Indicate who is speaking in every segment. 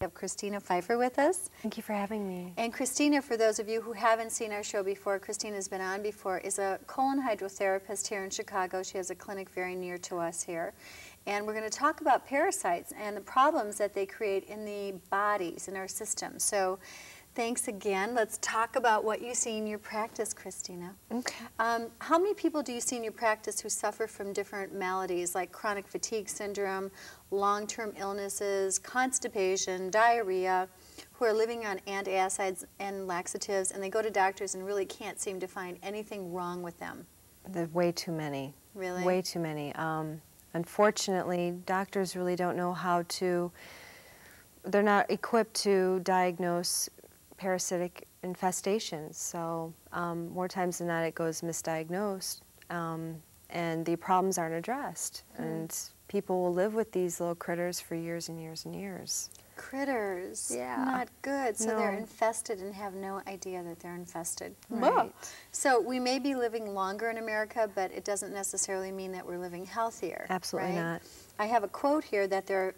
Speaker 1: have Christina Pfeiffer with us.
Speaker 2: Thank you for having me.
Speaker 1: And Christina, for those of you who haven't seen our show before, Christina's been on before, is a colon hydrotherapist here in Chicago. She has a clinic very near to us here. And we're going to talk about parasites and the problems that they create in the bodies, in our system. So thanks again. Let's talk about what you see in your practice, Christina.
Speaker 2: Okay.
Speaker 1: How many people do you see in your practice who suffer from different maladies like chronic fatigue syndrome, long-term illnesses, constipation, diarrhea, who are living on antacids and laxatives, and they go to doctors and really can't seem to find anything wrong with them?
Speaker 2: There's way too many.
Speaker 1: Really?
Speaker 2: Way too many. Unfortunately, doctors really don't know how to, they're not equipped to diagnose parasitic infestations. So more times than not it goes misdiagnosed and the problems aren't addressed. And people will live with these little critters for years and years and years.
Speaker 1: Critters.
Speaker 2: Yeah.
Speaker 1: Not good. So
Speaker 2: No.
Speaker 1: they're infested and have no idea that they're infested.
Speaker 2: Right.
Speaker 1: So we may be living longer in America, but it doesn't necessarily mean that we're living healthier.
Speaker 2: Absolutely
Speaker 1: right?
Speaker 2: not.
Speaker 1: I have a quote here that the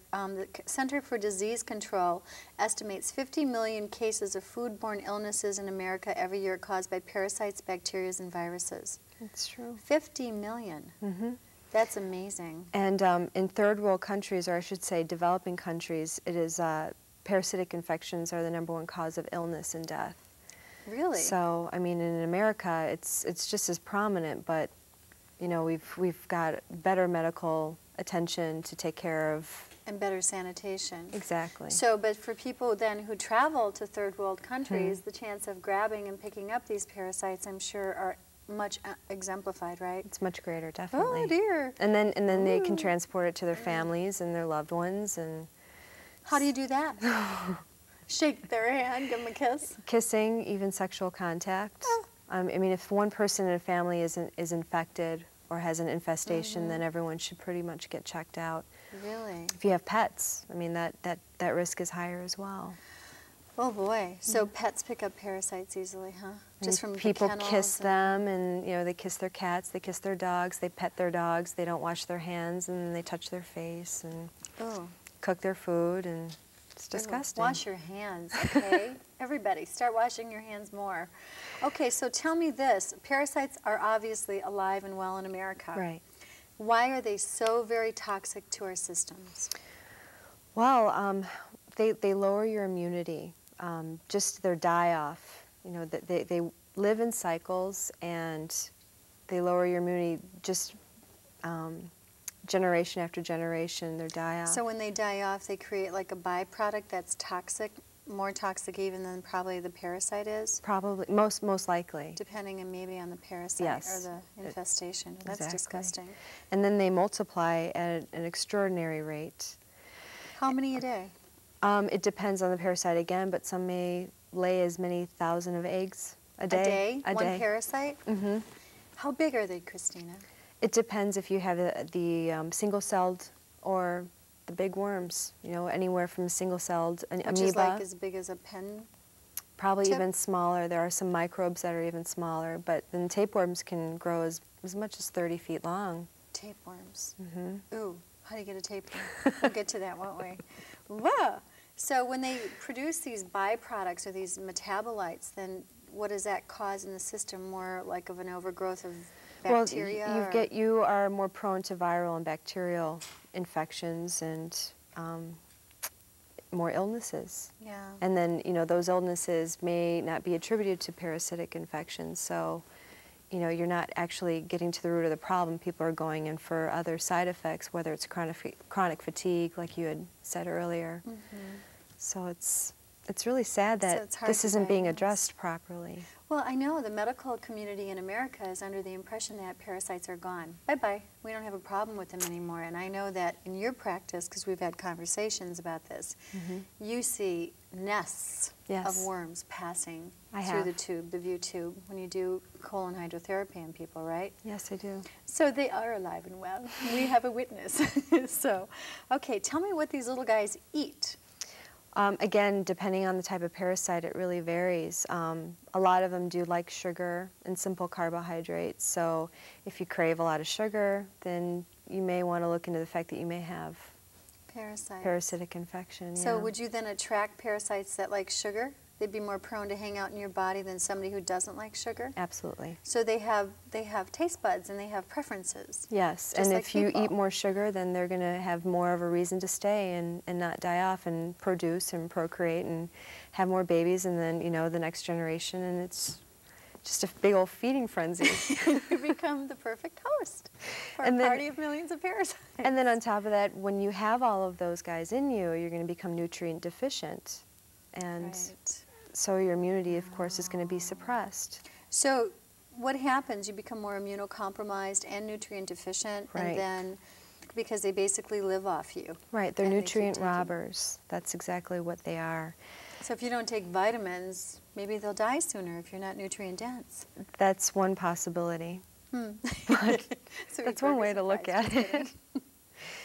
Speaker 1: Center for Disease Control estimates 50 million cases of foodborne illnesses in America every year caused by parasites, bacteria, and viruses.
Speaker 2: That's true.
Speaker 1: 50 million.
Speaker 2: Mm-hmm.
Speaker 1: That's amazing.
Speaker 2: And in third world countries, or I should say developing countries, it is parasitic infections are the #1 cause of illness and death.
Speaker 1: Really?
Speaker 2: So, I mean, in America, it's just as prominent, but you know, we've got better medical attention to take care of.
Speaker 1: And better sanitation.
Speaker 2: Exactly.
Speaker 1: So, but for people then who travel to third world countries, the chance of grabbing and picking up these parasites, I'm sure, are much exemplified, right?
Speaker 2: It's much greater, definitely.
Speaker 1: Oh dear.
Speaker 2: And then they can transport it to their families and their loved ones. And
Speaker 1: how do you do that? Shake their hand, give them a kiss?
Speaker 2: Kissing, even sexual contact. I mean, if one person in a family is infected or has an infestation, then everyone should pretty much get checked out.
Speaker 1: Really?
Speaker 2: If you have pets, I mean, that risk is higher as well.
Speaker 1: Oh boy. So pets pick up parasites easily, huh? Just from
Speaker 2: people
Speaker 1: the
Speaker 2: kiss them, and you know, they kiss their cats, they kiss their dogs, they pet their dogs, they don't wash their hands, and then they touch their face and cook their food, and it's disgusting.
Speaker 1: Wash your hands, okay? Everybody, start washing your hands more. Okay, so tell me this. Parasites are obviously alive and well in America.
Speaker 2: Right.
Speaker 1: Why are they so very toxic to our systems?
Speaker 2: Well, they lower your immunity. Just their die-off. You know, they live in cycles, and they lower your immunity just generation after generation, their die-off.
Speaker 1: So when they die off, they create like a byproduct that's toxic, more toxic even than probably the parasite is?
Speaker 2: Probably, most likely.
Speaker 1: Depending on maybe on the parasite
Speaker 2: Yes.
Speaker 1: or the infestation. That's
Speaker 2: Exactly.
Speaker 1: disgusting.
Speaker 2: And then they multiply at an extraordinary rate.
Speaker 1: How many a day?
Speaker 2: It depends on the parasite again, but some may lay as many thousand of eggs a day.
Speaker 1: A day? One parasite?
Speaker 2: Mm-hmm.
Speaker 1: How big are they, Christina?
Speaker 2: It depends if you have the single-celled or the big worms. You know, anywhere from single-celled amoeba.
Speaker 1: Which is like as big as a pen?
Speaker 2: Probably
Speaker 1: tip?
Speaker 2: even smaller. There are some microbes that are even smaller, but then tapeworms can grow as much as 30 feet long.
Speaker 1: Tapeworms.
Speaker 2: Mm-hmm.
Speaker 1: Ooh, how do you get a tapeworm? We'll get to that, won't we? Whoa! So when they produce these byproducts or these metabolites, then what does that cause in the system? More like of an overgrowth of bacteria?
Speaker 2: Well, you are more prone to viral and bacterial infections and more illnesses.
Speaker 1: Yeah.
Speaker 2: And then, you know, those illnesses may not be attributed to parasitic infections, so, you know, you're not actually getting to the root of the problem. People are going in for other side effects, whether it's chronic fatigue, like you had said earlier. So it's really sad that this isn't being addressed properly.
Speaker 1: Well, I know the medical community in America is under the impression that parasites are gone. Bye-bye. We don't have a problem with them anymore. And I know that in your practice, because we've had conversations about this, you see nests of worms passing through the tube, the view tube, when you do colon hydrotherapy on people, right?
Speaker 2: Yes, I do.
Speaker 1: So they are alive and well. We have a witness. So, okay, tell me what these little guys eat.
Speaker 2: Again, depending on the type of parasite, it really varies. A lot of them do like sugar and simple carbohydrates, so if you crave a lot of sugar, then you may want to look into the fact that you may have parasitic infection.
Speaker 1: So
Speaker 2: yeah.
Speaker 1: would you then attract parasites that like sugar? They'd be more prone to hang out in your body than somebody who doesn't like sugar?
Speaker 2: Absolutely.
Speaker 1: So they have taste buds and they have preferences.
Speaker 2: Yes,
Speaker 1: just
Speaker 2: and
Speaker 1: like
Speaker 2: if you
Speaker 1: people.
Speaker 2: eat more sugar, then they're going to have more of a reason to stay and not die off and produce and procreate and have more babies, and then, you know, the next generation, and it's just a big old feeding frenzy.
Speaker 1: You become the perfect host for
Speaker 2: And
Speaker 1: a
Speaker 2: then-
Speaker 1: party of millions of parasites.
Speaker 2: And then on top of that, when you have all of those guys in you, you're going to become nutrient deficient. And
Speaker 1: Right.
Speaker 2: so your immunity, of course, is going to be suppressed.
Speaker 1: So what happens? You become more immunocompromised and nutrient deficient,
Speaker 2: Right.
Speaker 1: and then because they basically live off you.
Speaker 2: Right, they're
Speaker 1: And they keep
Speaker 2: nutrient
Speaker 1: taking-
Speaker 2: robbers. That's exactly what they are.
Speaker 1: So if you don't take vitamins, maybe they'll die sooner if you're not nutrient dense.
Speaker 2: That's one possibility.
Speaker 1: But so
Speaker 2: That's
Speaker 1: you're
Speaker 2: one way to look
Speaker 1: surprised.
Speaker 2: at
Speaker 1: Just
Speaker 2: it.
Speaker 1: kidding.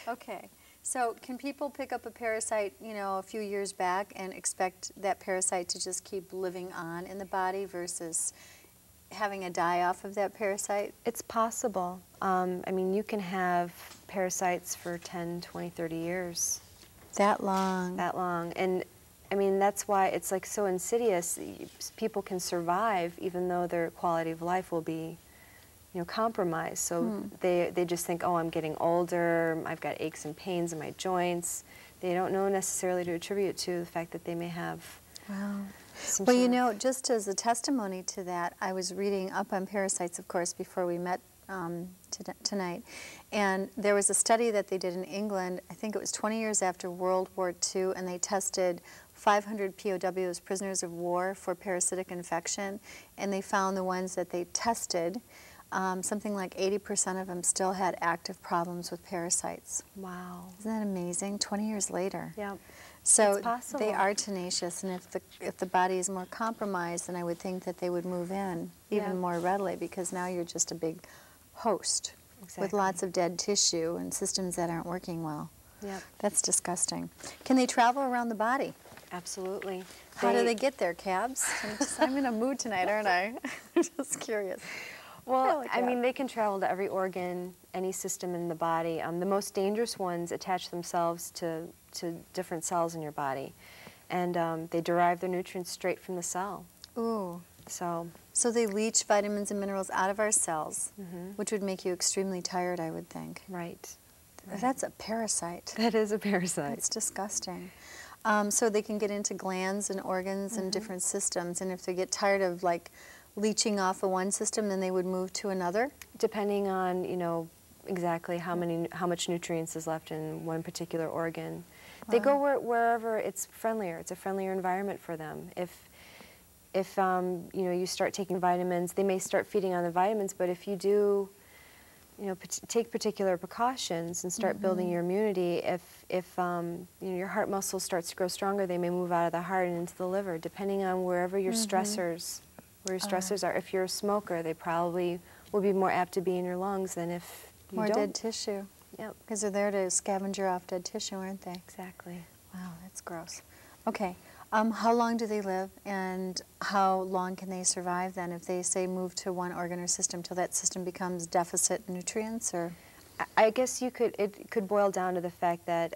Speaker 1: Okay. So can people pick up a parasite, you know, a few years back and expect that parasite to just keep living on in the body versus having a die-off of that parasite?
Speaker 2: It's possible. I mean, you can have parasites for 10, 20, 30 years,
Speaker 1: That long.
Speaker 2: that long. And I mean, that's why it's like so insidious. People can survive even though their quality of life will be, you know, compromised. So they just think, oh, I'm getting older, I've got aches and pains in my joints. They don't know necessarily to attribute to the fact that they may have
Speaker 1: Wow.
Speaker 2: some
Speaker 1: Well, you
Speaker 2: sort of-
Speaker 1: know, just as a testimony to that, I was reading up on parasites, of course, before we met tonight. And there was a study that they did in England, I think it was 20 years after World War II, and they tested 500 POWs, prisoners of war, for parasitic infection. And they found the ones that they tested, something like 80% of them still had active problems with parasites.
Speaker 2: Wow.
Speaker 1: Isn't that amazing? 20 years later.
Speaker 2: Yeah.
Speaker 1: So
Speaker 2: It's possible.
Speaker 1: they are tenacious, and if the body is more compromised, then I would think that they would move in even
Speaker 2: Yeah.
Speaker 1: more readily, because now you're just a big host with
Speaker 2: Exactly.
Speaker 1: lots of dead tissue and systems that aren't working well.
Speaker 2: Yeah.
Speaker 1: That's disgusting. Can they travel around the body?
Speaker 2: Absolutely.
Speaker 1: How do they get there, Cabs? I'm in a mood tonight, aren't I? I'm just curious.
Speaker 2: Well,
Speaker 1: like
Speaker 2: I
Speaker 1: that.
Speaker 2: mean, they can travel to every organ, any system in the body. The most dangerous ones attach themselves to different cells in your body, and they derive their nutrients straight from the cell.
Speaker 1: Ooh.
Speaker 2: So,
Speaker 1: So they leach vitamins and minerals out of our cells,
Speaker 2: Mhm.
Speaker 1: which would make you extremely tired, I would think.
Speaker 2: right.
Speaker 1: That's a parasite.
Speaker 2: That is a parasite.
Speaker 1: It's disgusting. So they can get into glands and organs and different systems, and if they get tired of like leaching off of one system, then they would move to another.
Speaker 2: Depending on, you know, exactly how much nutrients is left in one particular organ. They go wherever it's friendlier. It's a friendlier environment for them. If you know, you start taking vitamins, they may start feeding on the vitamins, but if you do, you know, take particular precautions and start building your immunity, if you know, your heart muscle starts to grow stronger, they may move out of the heart and into the liver, depending on wherever your stressors, where your stressors are. If you're a smoker, they probably will be more apt to be in your lungs than if you
Speaker 1: More
Speaker 2: don't.
Speaker 1: dead tissue.
Speaker 2: Yep,
Speaker 1: Because they're there to scavenger off dead tissue, aren't they?
Speaker 2: exactly.
Speaker 1: Wow, that's gross. Okay. How long do they live, and how long can they survive then if they, say, move to one organ or system till that system becomes deficit nutrients? Or
Speaker 2: I guess it could boil down to the fact that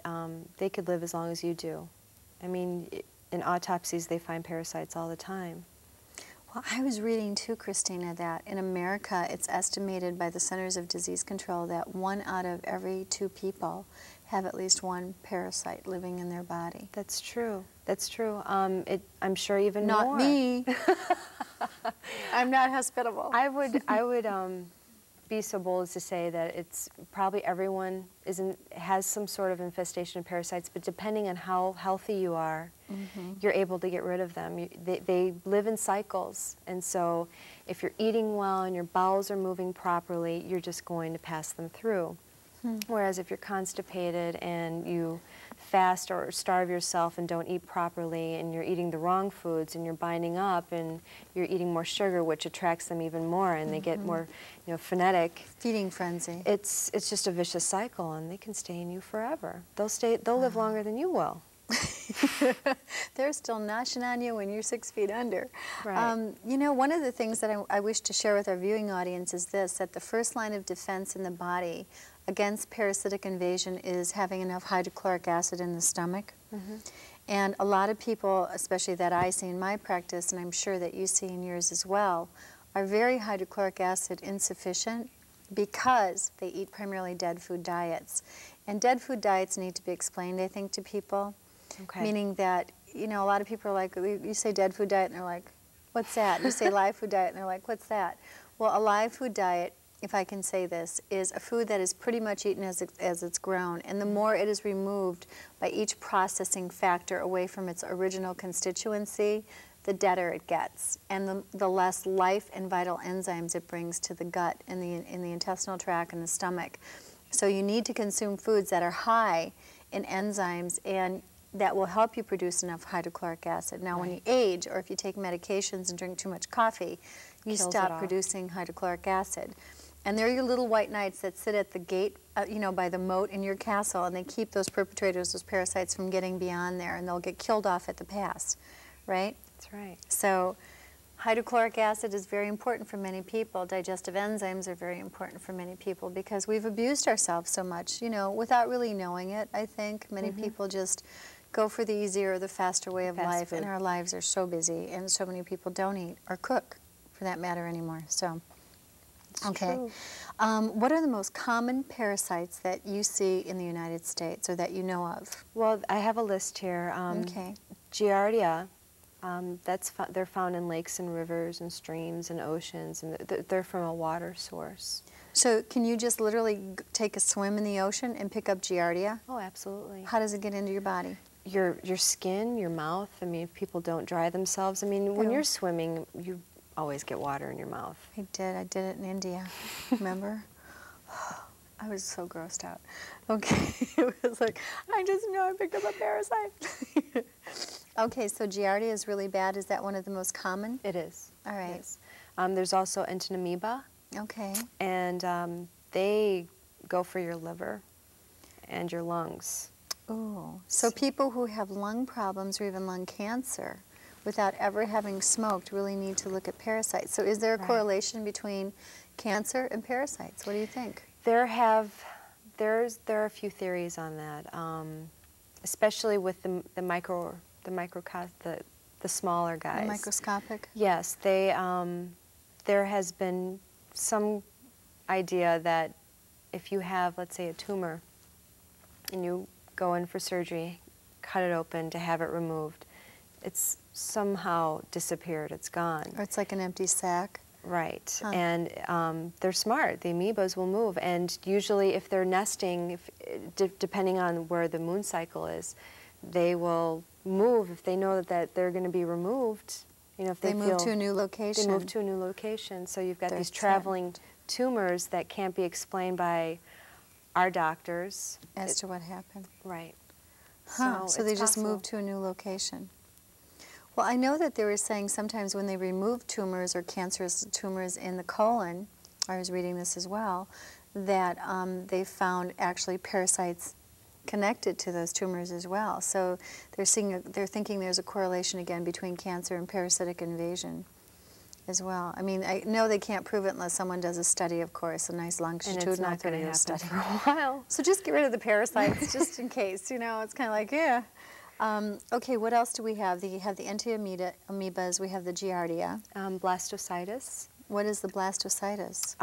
Speaker 2: they could live as long as you do. I mean, in autopsies, they find parasites all the time.
Speaker 1: Well, I was reading too, Christina, that in America it's estimated by the Centers of Disease Control that 1 out of every 2 people have at least one parasite living in their body.
Speaker 2: That's true. That's true. I'm sure even
Speaker 1: Not
Speaker 2: more.
Speaker 1: me. I'm not hospitable.
Speaker 2: I would be so bold as to say that it's probably everyone has some sort of infestation of parasites, but depending on how healthy you are, you're able to get rid of them. They live in cycles, and so if you're eating well and your bowels are moving properly, you're just going to pass them through. Whereas if you're constipated and you fast or starve yourself and don't eat properly, and you're eating the wrong foods and you're binding up and you're eating more sugar, which attracts them even more, and they get more, you know, phonetic.
Speaker 1: Feeding frenzy.
Speaker 2: It's just a vicious cycle, and they can stay in you forever. They'll live longer than you will.
Speaker 1: They're still gnashing on you when you're 6 feet under.
Speaker 2: Right.
Speaker 1: You know, one of the things that I wish to share with our viewing audience is this, that the first line of defense in the body against parasitic invasion is having enough hydrochloric acid in the stomach.
Speaker 2: Mm-hmm.
Speaker 1: And a lot of people, especially that I see in my practice, and I'm sure that you see in yours as well, are very hydrochloric acid insufficient because they eat primarily dead food diets. And dead food diets need to be explained, I think, to people.
Speaker 2: Okay.
Speaker 1: Meaning that, you know, a lot of people are like, you say dead food diet, and they're like, what's that? You say live food diet, and they're like, what's that? Well, a live food diet, if I can say this, is a food that is pretty much eaten as it's grown. And the more it is removed by each processing factor away from its original constituency, the deader it gets, and the less life and vital enzymes it brings to the gut and in the intestinal tract and the stomach. So you need to consume foods that are high in enzymes and that will help you produce enough hydrochloric acid. Now, when you age, or if you take medications and drink too much coffee, you stop producing hydrochloric acid. And they're your little white knights that sit at the gate, you know, by the moat in your castle, and they keep those perpetrators, those parasites, from getting beyond there, and they'll get killed off at the pass, right?
Speaker 2: That's right.
Speaker 1: So hydrochloric acid is very important for many people. Digestive enzymes are very important for many people because we've abused ourselves so much, you know, without really knowing it, I think. Many people just go for the easier or the faster way of life, and our lives are so busy, and so many people don't eat or cook, for that matter, anymore. So, okay. What are the most common parasites that you see in the United States or that you know of?
Speaker 2: Well, I have a list here.
Speaker 1: Okay.
Speaker 2: Giardia, they're found in lakes and rivers and streams and oceans, and they're from a water source.
Speaker 1: So can you just literally take a swim in the ocean and pick up Giardia?
Speaker 2: Oh, absolutely.
Speaker 1: How does it get into your body?
Speaker 2: Your skin, your mouth. I mean, if people don't dry themselves, I mean, when you're swimming, you always get water in your mouth.
Speaker 1: I did it in India, remember? I was so grossed out. Okay, it was like, I just know I picked up a parasite. Okay, so Giardia is really bad. Is that one of the most common?
Speaker 2: It is.
Speaker 1: All right.
Speaker 2: It is. There's also entamoeba.
Speaker 1: Okay.
Speaker 2: And they go for your liver and your lungs.
Speaker 1: Oh, so people who have lung problems or even lung cancer without ever having smoked really need to look at parasites. So is there a correlation between cancer and parasites? What do you think? There
Speaker 2: are a few theories on that, especially with the smaller guys.
Speaker 1: The microscopic?
Speaker 2: Yes, there has been some idea that if you have, let's say, a tumor and you go in for surgery, cut it open to have it removed, it's somehow disappeared, it's gone.
Speaker 1: Or it's like an empty sac?
Speaker 2: Right, and they're smart. The amoebas will move, and usually if they're nesting, depending on where the moon cycle is, they will move if they know that they're going to be removed. You know, if they
Speaker 1: move to a new location.
Speaker 2: They move to a new location, so you've got these traveling tumors that can't be explained by our doctors.
Speaker 1: As to what happened.
Speaker 2: Right.
Speaker 1: So they just move to a new location. Well, I know that they were saying sometimes when they remove tumors or cancerous tumors in the colon, I was reading this as well, that they found actually parasites connected to those tumors as well. So they're thinking there's a correlation again between cancer and parasitic invasion as well. I mean, I know they can't prove it unless someone does a study, of course, a nice longitudinal
Speaker 2: and it's not going to happen
Speaker 1: study
Speaker 2: for a while.
Speaker 1: So just get rid of the parasites just in case, you know, it's kind of like, yeah. Okay, what else do we have? You have the entamoebas, we have the Giardia.
Speaker 2: Blastocytis.
Speaker 1: What is the blastocytis?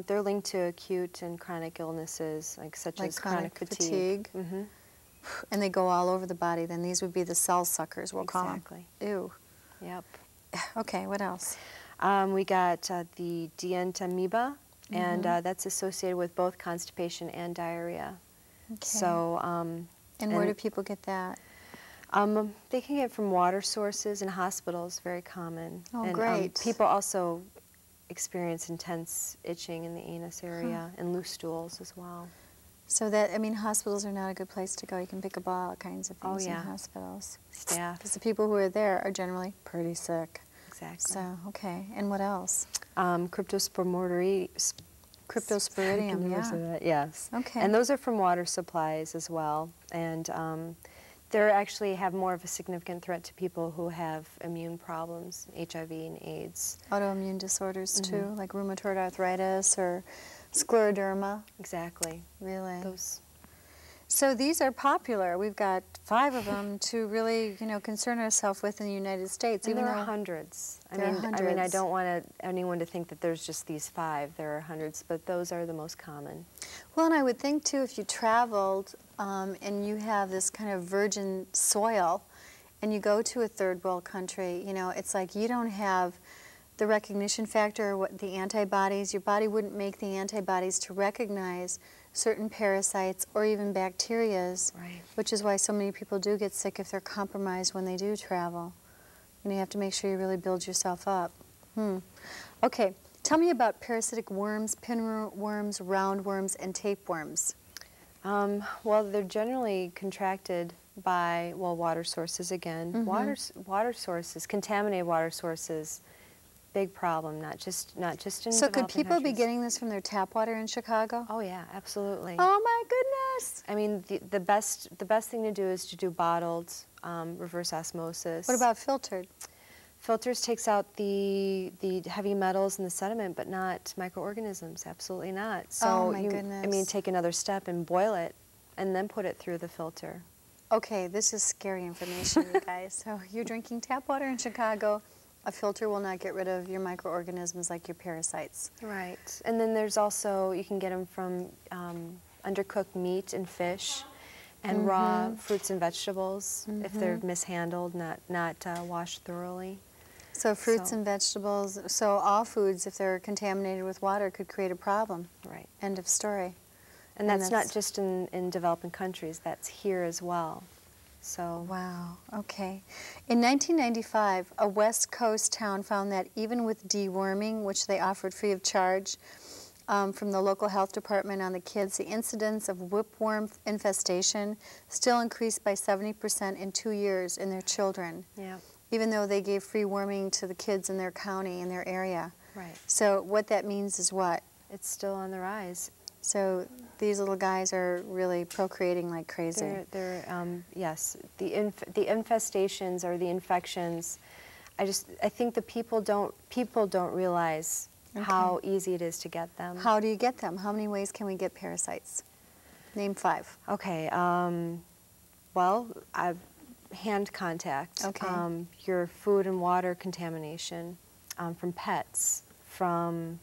Speaker 2: They're linked to acute and chronic illnesses, such as chronic fatigue. Mm-hmm.
Speaker 1: And they go all over the body, then these would be the cell suckers, we'll call them.
Speaker 2: Exactly.
Speaker 1: Ew.
Speaker 2: Yep.
Speaker 1: Okay, what else?
Speaker 2: We got the dientamoeba, and that's associated with both constipation and diarrhea.
Speaker 1: Okay.
Speaker 2: So,
Speaker 1: and where do people get that?
Speaker 2: They can get from water sources and hospitals, very common.
Speaker 1: Oh,
Speaker 2: and,
Speaker 1: great.
Speaker 2: People also experience intense itching in the anus area and loose stools as well.
Speaker 1: So that, I mean, hospitals are not a good place to go. You can pick up all kinds of things in hospitals.
Speaker 2: Staff.
Speaker 1: Because the people who are there are generally pretty sick.
Speaker 2: Exactly.
Speaker 1: So, okay. And what else?
Speaker 2: Cryptosporidium,
Speaker 1: yeah.
Speaker 2: Yes.
Speaker 1: Okay.
Speaker 2: And those are from water supplies as well. And they actually have more of a significant threat to people who have immune problems, HIV and AIDS.
Speaker 1: Autoimmune disorders too, like rheumatoid arthritis or Scleroderma,
Speaker 2: Exactly.
Speaker 1: really.
Speaker 2: Those.
Speaker 1: So these are popular. We've got 5 of them to really, concern ourselves with in the United States.
Speaker 2: And
Speaker 1: even
Speaker 2: there are
Speaker 1: though
Speaker 2: hundreds.
Speaker 1: there are
Speaker 2: I
Speaker 1: hundreds.
Speaker 2: don't want anyone to think that there's just these 5. There are hundreds, but those are the most common.
Speaker 1: Well, and I would think too, if you traveled and you have this kind of virgin soil, and you go to a third world country, it's like you don't have the recognition factor or what the antibodies. Your body wouldn't make the antibodies to recognize certain parasites or even bacterias,
Speaker 2: Right.
Speaker 1: which is why so many people do get sick if they're compromised when they do travel. And you have to make sure you really build yourself up. Okay, tell me about parasitic worms, pinworms, roundworms, and tapeworms.
Speaker 2: Well, they're generally contracted by, water sources again. Water sources, contaminated water sources, big problem, not just in
Speaker 1: So could
Speaker 2: developing
Speaker 1: people be
Speaker 2: countries.
Speaker 1: getting this from their tap water in Chicago?
Speaker 2: Oh yeah, absolutely.
Speaker 1: Oh my goodness!
Speaker 2: I mean, the best thing to do is to do bottled, reverse osmosis.
Speaker 1: What about filtered?
Speaker 2: Filters takes out the heavy metals and the sediment, but not microorganisms. Absolutely not. So
Speaker 1: Oh my goodness.
Speaker 2: take another step and boil it, and then put it through the filter.
Speaker 1: Okay, this is scary information, you guys. So you're drinking tap water in Chicago. A filter will not get rid of your microorganisms like your parasites.
Speaker 2: Right. And then there's also, you can get them from undercooked meat and fish, and raw fruits and vegetables if they're mishandled, not washed thoroughly.
Speaker 1: So fruits and vegetables, so all foods, if they're contaminated with water, could create a problem.
Speaker 2: Right.
Speaker 1: End of story.
Speaker 2: And that's not just in developing countries, that's here as well. So.
Speaker 1: Wow, okay. In 1995, a West Coast town found that even with deworming, which they offered free of charge from the local health department on the kids, the incidence of whipworm infestation still increased by 70% in 2 years in their children,
Speaker 2: Yeah.
Speaker 1: even though they gave free worming to the kids in their county, in their area.
Speaker 2: Right.
Speaker 1: So what that means is what?
Speaker 2: It's still on the rise.
Speaker 1: So these little guys are really procreating like crazy.
Speaker 2: Yes, the infestations or the infections. I think the people don't realize how easy it is to get them.
Speaker 1: How do you get them? How many ways can we get parasites? Name 5.
Speaker 2: Okay. Hand contact.
Speaker 1: Okay.
Speaker 2: Your food and water contamination from pets, from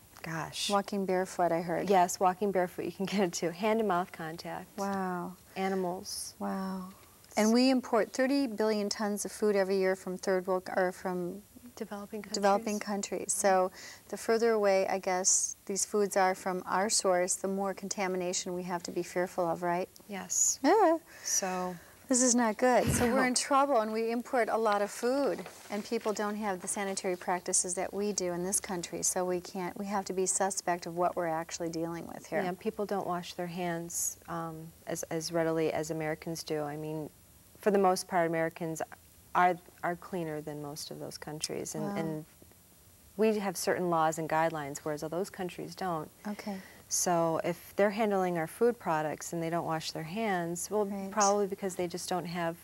Speaker 1: Walking barefoot, I heard.
Speaker 2: Yes, walking barefoot, you can get it too. Hand and mouth contact.
Speaker 1: Wow.
Speaker 2: Animals.
Speaker 1: Wow. And we import 30 billion tons of food every year from third world or from
Speaker 2: Developing countries.
Speaker 1: So the further away, I guess, these foods are from our source, the more contamination we have to be fearful of, right?
Speaker 2: Yes.
Speaker 1: Yeah.
Speaker 2: So.
Speaker 1: This is not good. So we're in trouble, and we import a lot of food, and people don't have the sanitary practices that we do in this country, so we have to be suspect of what we're actually dealing with here.
Speaker 2: Yeah, people don't wash their hands as readily as Americans do. I mean, for the most part, Americans are cleaner than most of those countries, and we have certain laws and guidelines, whereas those countries don't.
Speaker 1: Okay.
Speaker 2: So if they're handling our food products and they don't wash their hands, well, probably because they just don't have,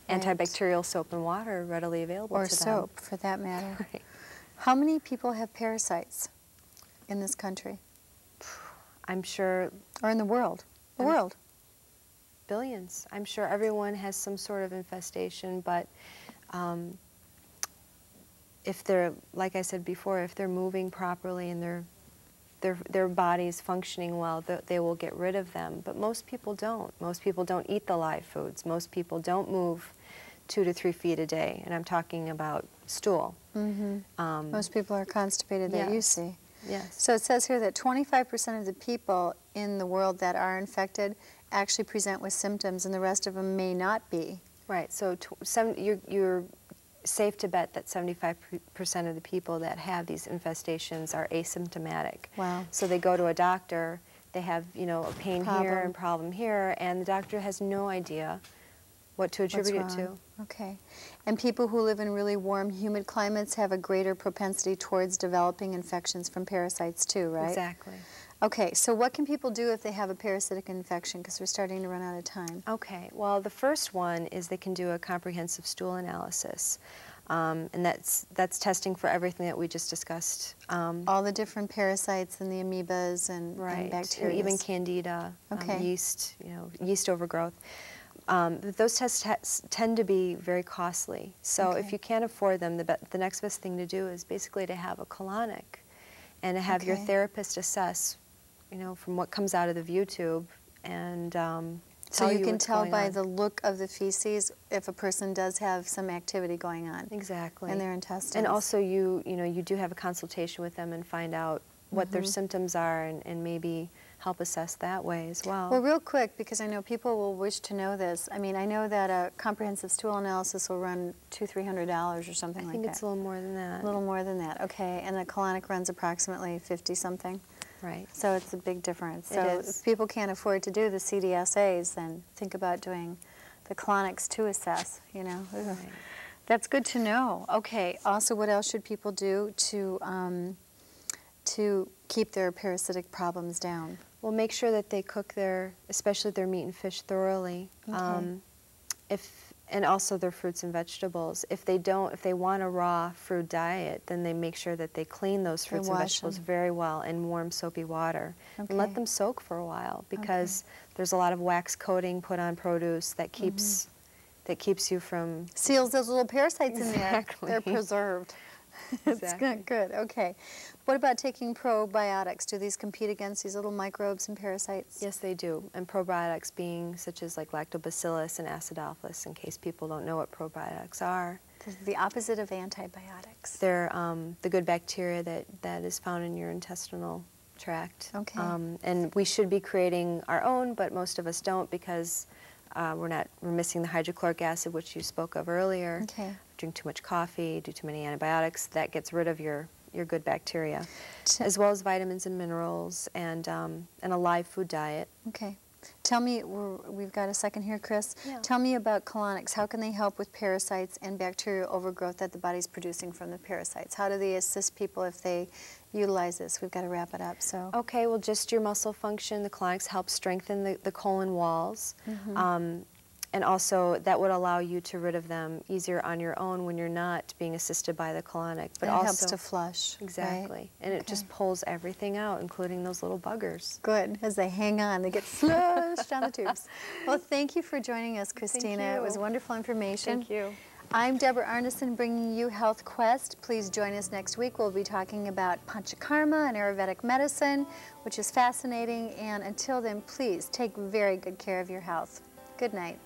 Speaker 2: antibacterial soap and water readily available to them.
Speaker 1: Or soap, for that matter.
Speaker 2: Right.
Speaker 1: How many people have parasites in this country?
Speaker 2: I'm sure.
Speaker 1: Or in the world? The world.
Speaker 2: Billions. I'm sure everyone has some sort of infestation, but if they're, like I said before, if they're moving properly and their body's functioning well, they will get rid of them. But most people don't. Most people don't eat the live foods. Most people don't move 2 to 3 feet a day, and I'm talking about stool.
Speaker 1: Most people are constipated that you see.
Speaker 2: Yes.
Speaker 1: So it says here that 25% of the people in the world that are infected actually present with symptoms, and the rest of them may not be.
Speaker 2: Right. So you're safe to bet that 75% of the people that have these infestations are asymptomatic.
Speaker 1: Wow.
Speaker 2: So they go to a doctor, they have, a pain here and problem here, and the doctor has no idea what to attribute it to.
Speaker 1: Okay. And people who live in really warm, humid climates have a greater propensity towards developing infections from parasites too, right?
Speaker 2: Exactly.
Speaker 1: Okay, so what can people do if they have a parasitic infection? Because we're starting to run out of time.
Speaker 2: Okay, well, the first one is they can do a comprehensive stool analysis. And that's testing for everything that we just discussed.
Speaker 1: All the different parasites and the amoebas and bacteria.
Speaker 2: Even candida,
Speaker 1: Okay.
Speaker 2: yeast, yeast overgrowth. Those tests tend to be very costly. So if you can't afford them, the next best thing to do is basically to have a colonic and to have your therapist assess, from what comes out of the view tube and
Speaker 1: so you can
Speaker 2: what's
Speaker 1: tell
Speaker 2: going
Speaker 1: by
Speaker 2: on.
Speaker 1: the look of the feces if a person does have some activity going on.
Speaker 2: Exactly.
Speaker 1: In their intestines.
Speaker 2: And also you do have a consultation with them and find out what their symptoms are and maybe help assess that way as well.
Speaker 1: Well, real quick, because I know people will wish to know this. I mean, I know that a comprehensive stool analysis will run $200-300 or something like that.
Speaker 2: I think it's a little more than that.
Speaker 1: A little more than that, okay. And a colonic runs approximately 50-something.
Speaker 2: Right.
Speaker 1: So it's a big difference.
Speaker 2: It
Speaker 1: So
Speaker 2: is.
Speaker 1: if people can't afford to do the CDSAs, then think about doing the colonics to assess,
Speaker 2: Right.
Speaker 1: That's good to know. Okay, also what else should people do to keep their parasitic problems down?
Speaker 2: Well, make sure that they cook especially their meat and fish thoroughly.
Speaker 1: Okay.
Speaker 2: And also their fruits and vegetables. If they want a raw fruit diet, then they make sure that they clean those fruits and vegetables very well in warm soapy water. And let them soak for a while because there's a lot of wax coating put on produce that keeps you from...
Speaker 1: Seals those little parasites in there.
Speaker 2: Exactly.
Speaker 1: They're preserved. It's
Speaker 2: Exactly.
Speaker 1: good. Okay. What about taking probiotics? Do these compete against these little microbes and parasites?
Speaker 2: Yes, they do. And probiotics being such as like lactobacillus and acidophilus, in case people don't know what probiotics are.
Speaker 1: The opposite of antibiotics.
Speaker 2: They're the good bacteria that is found in your intestinal tract.
Speaker 1: Okay.
Speaker 2: And we should be creating our own, but most of us don't because we're missing the hydrochloric acid, which you spoke of earlier.
Speaker 1: Okay.
Speaker 2: Drink too much coffee, do too many antibiotics, that gets rid of your good bacteria, as well as vitamins and minerals and a live food diet.
Speaker 1: Okay. Tell me, we've got a second here, Chris.
Speaker 2: Yeah.
Speaker 1: Tell me about colonics. How can they help with parasites and bacterial overgrowth that the body's producing from the parasites? How do they assist people if they utilize this? We've got to wrap it up. So.
Speaker 2: Okay, well, just your muscle function. The colonics help strengthen the colon walls. And also, that would allow you to rid of them easier on your own when you're not being assisted by the colonic. But
Speaker 1: it
Speaker 2: also
Speaker 1: helps to flush.
Speaker 2: Exactly.
Speaker 1: Right?
Speaker 2: And it just pulls everything out, including those little buggers.
Speaker 1: Good. As they hang on, they get flushed down the tubes. Well, thank you for joining us, Christina.
Speaker 2: Thank you.
Speaker 1: It was wonderful information.
Speaker 2: Thank you.
Speaker 1: I'm Deborah Arneson bringing you Health Quest. Please join us next week. We'll be talking about Panchakarma and Ayurvedic medicine, which is fascinating. And until then, please take very good care of your health. Good night.